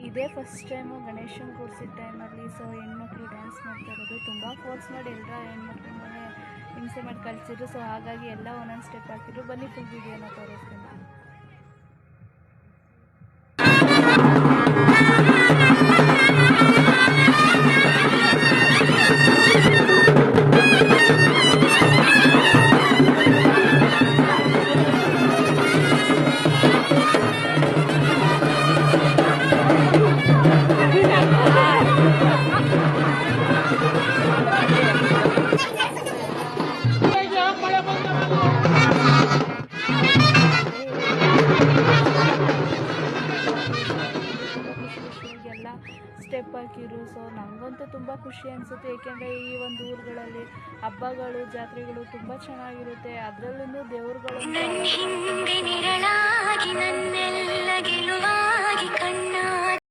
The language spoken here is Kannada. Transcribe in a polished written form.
ಇದೇ ಫಸ್ಟ್ ಟೈಮು ಗಣೇಶನ ಕೂರಿಸಿದ ಟೈಮಲ್ಲಿ. ಸೊ ಹೆಣ್ಮಕ್ಳು ಡ್ಯಾನ್ಸ್ ಮಾಡ್ತಾ ಇರೋದು ತುಂಬ ಫೋರ್ಸ್ ಮಾಡಿ ಎಲ್ಲರ ಹೆಣ್ಮಕ್ಳನ್ನೇ ಹಿಂಸೆ ಮಾಡಿ ಕಳಿಸಿದ್ರು. ಸೊ ಹಾಗಾಗಿ ಎಲ್ಲ ಒಂದೊಂದು ಸ್ಟೆಪ್ ಹಾಕಿದ್ರು. ಬನ್ನಿ ಫುಲ್ ವೀಡಿಯೋನ ತೋರಿಸ್ತೀನಿ. ಸ್ಟೆಪ್ ಹಾಕಿರು. ಸೊ ನನಗಂತೂ ತುಂಬ ಖುಷಿ ಅನಿಸುತ್ತೆ, ಏಕೆಂದರೆ ಈ ಒಂದು ಊರುಗಳಲ್ಲಿ ಹಬ್ಬಗಳು ಜಾತ್ರೆಗಳು ತುಂಬ ಚೆನ್ನಾಗಿರುತ್ತೆ. ಅದರಲ್ಲೂ ದೇವ್ರುಗಳು